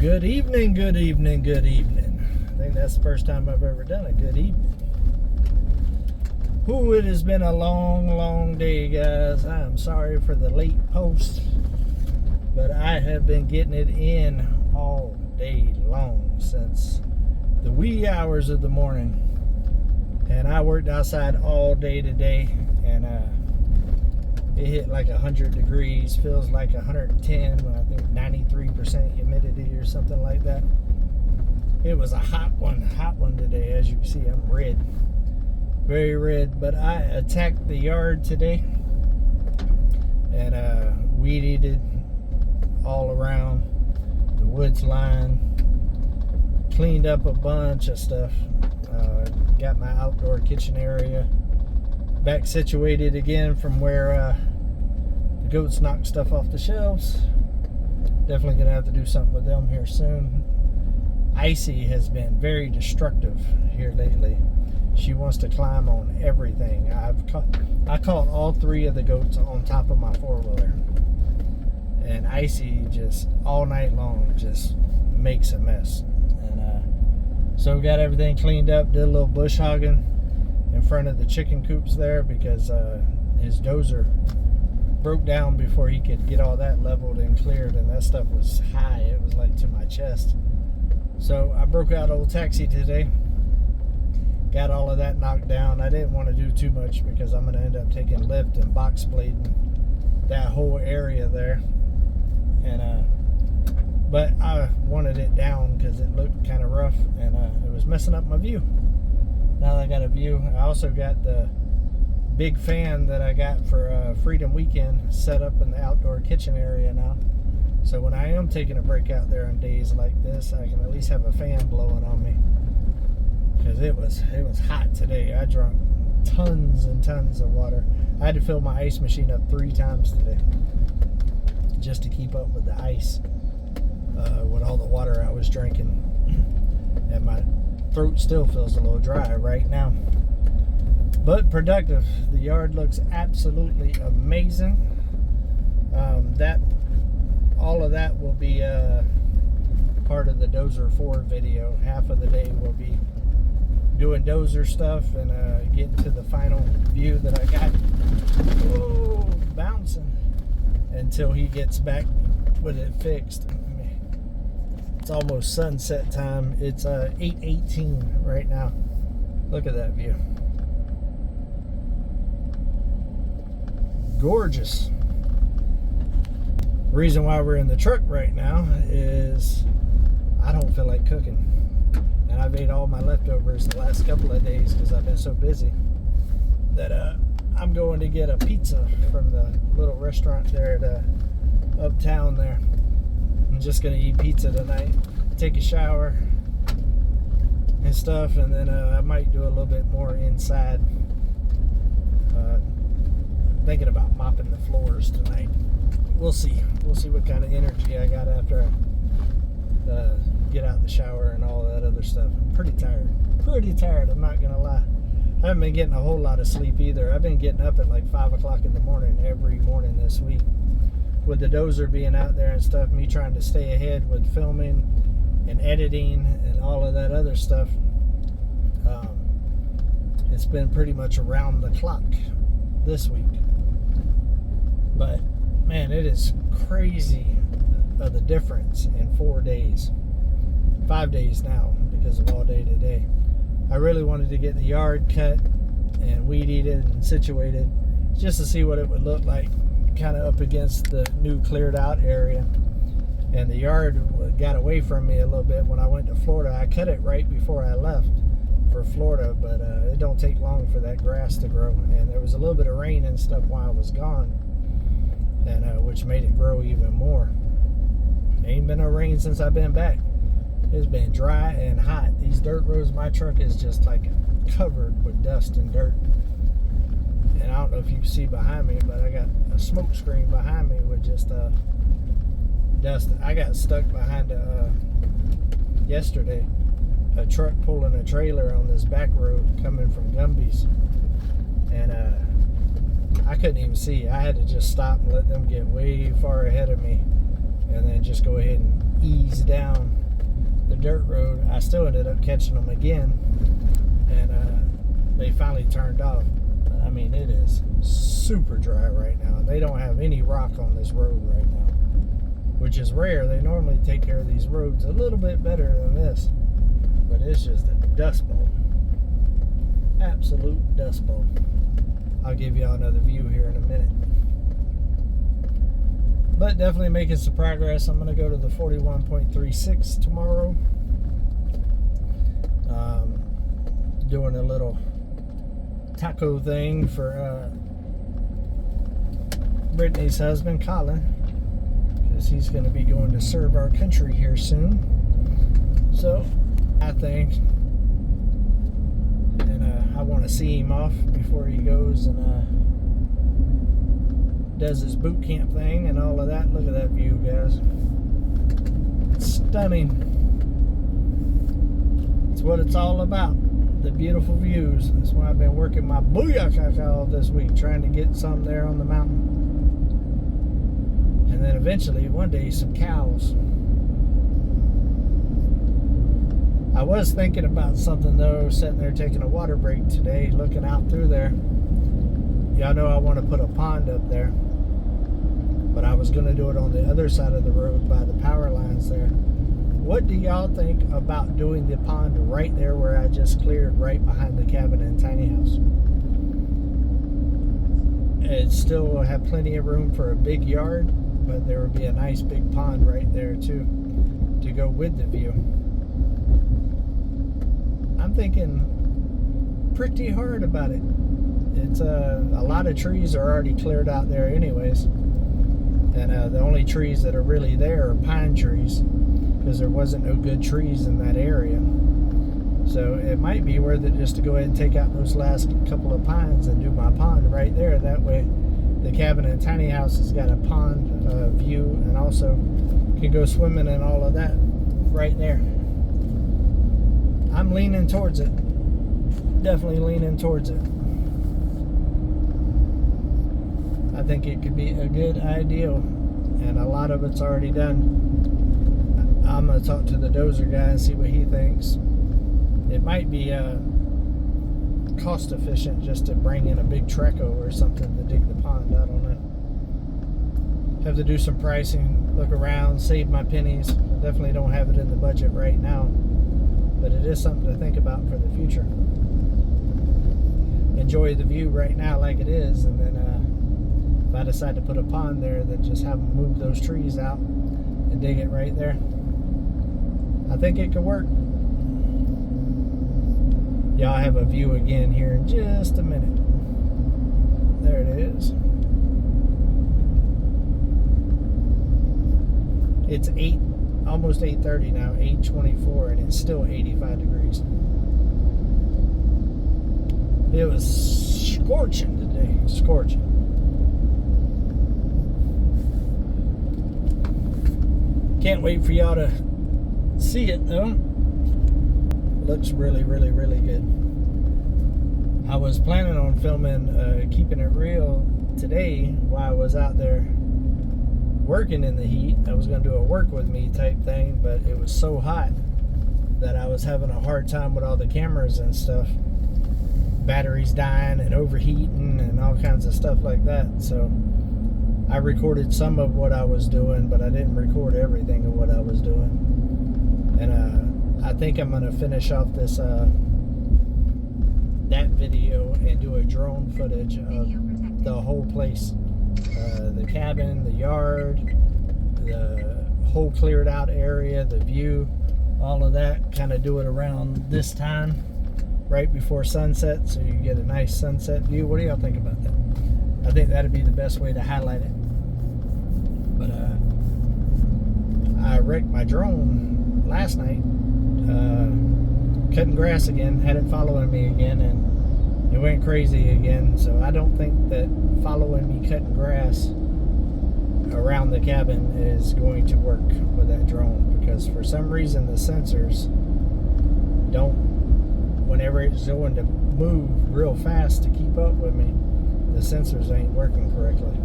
Good evening, good evening, good evening. I think that's the first time I've ever done a good evening. Ooh, it has been a long day, guys. I am sorry for the late post, but I have been getting it in all day long since the wee hours of the morning. And I worked outside all day today, and it hit like 100 degrees, feels like 110, I think 93% humidity or something like that. It was a hot one today. As you can see, I'm red, very red. But I attacked the yard today and weeded it all around the woods line, cleaned up a bunch of stuff, got my outdoor kitchen area back situated again from where the goats knocked stuff off the shelves. Definitely gonna have to do something with them here soon. Icy has been very destructive here lately. She wants to climb on everything. I caught all three of the goats on top of my four-wheeler, and Icy just all night long just makes a mess. And so we got everything cleaned up, did a little bush hogging in front of the chicken coops there because his dozer broke down before he could get all that leveled and cleared, and that stuff was high. It was like to my chest. So I broke out Old Taxi today, got all of that knocked down. I didn't want to do too much because I'm going to end up taking lift and box blading that whole area there, and but I wanted it down because it looked kind of rough, and it was messing up my view. Now that I got a view, I also got the big fan that I got for Freedom Weekend set up in the outdoor kitchen area now. So when I am taking a break out there on days like this, I can at least have a fan blowing on me. Because it was hot today. I drank tons and tons of water. I had to fill my ice machine up 3 times today just to keep up with the ice, with all the water I was drinking. And my throat still feels a little dry right now, but productive. The yard looks absolutely amazing. All of that will be part of the Dozer 4 video. Half of the day will be doing Dozer stuff and getting to the final view that I got. Whoa, bouncing until he gets back with it fixed. It's almost sunset time. It's 8:18 right now. Look at that view. Gorgeous. The reason why we're in the truck right now is I don't feel like cooking. And I've ate all my leftovers the last couple of days because I've been so busy that I'm going to get a pizza from the little restaurant there at uptown there. I'm just gonna eat pizza tonight, take a shower and stuff, and then I might do a little bit more inside. Thinking about mopping the floors tonight. We'll see what kind of energy I got after I get out the shower and all that other stuff. I'm pretty tired, I'm not gonna lie. I haven't been getting a whole lot of sleep either. I've been getting up at like 5 o'clock in the morning every morning this week. With the dozer being out there and stuff, me trying to stay ahead with filming and editing and all of that other stuff, it's been pretty much around the clock this week. But man, it is crazy of the difference in 4 days, 5 days now because of all day today. I really wanted to get the yard cut and weed eated and situated just to see what it would look like, kind of up against the new cleared out area. And the yard got away from me a little bit when I went to Florida. I cut it right before I left for Florida, but it don't take long for that grass to grow, and there was a little bit of rain and stuff while I was gone, and which made it grow even more. Ain't been no rain since I've been back. It's been dry and hot. These dirt roads, my truck is just like covered with dust and dirt. And I don't know if you can see behind me, but I got a smoke screen behind me with just dust. I got stuck behind yesterday a truck pulling a trailer on this back road coming from Gumby's, and I couldn't even see. I had to just stop and let them get way far ahead of me, and then just go ahead and ease down the dirt road, I still ended up catching them again, and they finally turned off. I mean, it is super dry right now. They don't have any rock on this road right now, which is rare. They normally take care of these roads a little bit better than this, but it's just a dust bowl. Absolute dust bowl. I'll give y'all another view here in a minute. But definitely making some progress. I'm going to go to the 41.36 tomorrow. Doing a little taco thing for Brittany's husband, Colin, because he's going to be going to serve our country here soon. So, I think, and I want to see him off before he goes and does his boot camp thing and all of that. Look at that view, guys. It's stunning. It's what it's all about. The beautiful views. That's why I've been working my booyah all this week, trying to get some there on the mountain. And then eventually, one day, some cows. I was thinking about something though, sitting there taking a water break today, looking out through there. Y'all know I want to put a pond up there, but I was going to do it on the other side of the road by the power lines there. What do y'all think about doing the pond right there where I just cleared, right behind the cabin and tiny house? It still will have plenty of room for a big yard, but there will be a nice big pond right there too to go with the view. I'm thinking pretty hard about it. It's a lot of trees are already cleared out there anyways, and the only trees that are really there are pine trees, because there wasn't no good trees in that area. So it might be worth it just to go ahead and take out those last couple of pines and do my pond right there. That way the cabin and tiny house has got a pond view, and also can go swimming and all of that right there. I'm leaning towards it. Definitely leaning towards it. I think it could be a good idea, and a lot of it's already done. I'm going to talk to the dozer guy and see what he thinks. It might be cost efficient just to bring in a big Treco or something to dig the pond. I don't know. Have to do some pricing, look around, save my pennies. I definitely don't have it in the budget right now, but it is something to think about for the future. Enjoy the view right now like it is, and then if I decide to put a pond there, then just have them move those trees out and dig it right there. I think it could work. Y'all have a view again here in just a minute. There it is. It's almost 8:30 now, 8:24, and it's still 85 degrees. It was scorching today, scorching. Can't wait for y'all to see it though. Looks really, really, really good. I was planning on filming Keeping It Real today while I was out there working in the heat. I was going to do a work with me type thing, but it was so hot that I was having a hard time with all the cameras and stuff. Batteries dying and overheating and all kinds of stuff like that. So I recorded some of what I was doing, but I didn't record everything of what I was doing. And I think I'm going to finish off this that video and do a drone footage of the whole place. The cabin, the yard, the whole cleared out area, the view, all of that. Kind of do it around this time, right before sunset, so you get a nice sunset view. What do y'all think about that? I think that'd be the best way to highlight it. But I wrecked my drone last night, cutting grass again, had it following me again, and it went crazy again. So I don't think that following me cutting grass around the cabin is going to work with that drone, because for some reason the sensors don't, whenever it's going to move real fast to keep up with me, the sensors ain't working correctly.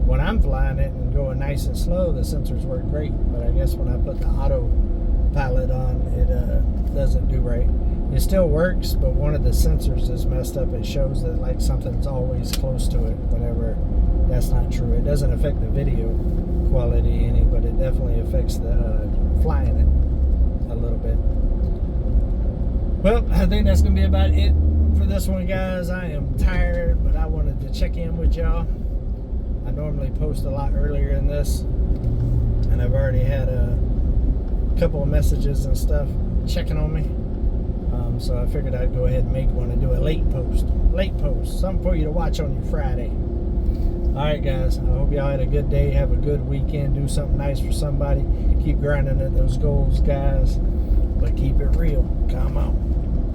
when I'm flying it and going nice and slow, the sensors work great. But I guess when I put the autopilot on, it doesn't do right. It still works, but one of the sensors is messed up. It shows that like something's always close to it whenever that's not true. It doesn't affect the video quality any, but it definitely affects the flying it a little bit. Well, I think that's going to be about it for this one, guys. I am tired, but I wanted to check in with y'all. I normally post a lot earlier in this, and I've already had a couple of messages and stuff checking on me. So I figured I'd go ahead and make one and do a late post. Something for you to watch on your Friday. Alright guys, I hope y'all had a good day. Have a good weekend. Do something nice for somebody. Keep grinding at those goals, guys. But keep it real. Come on.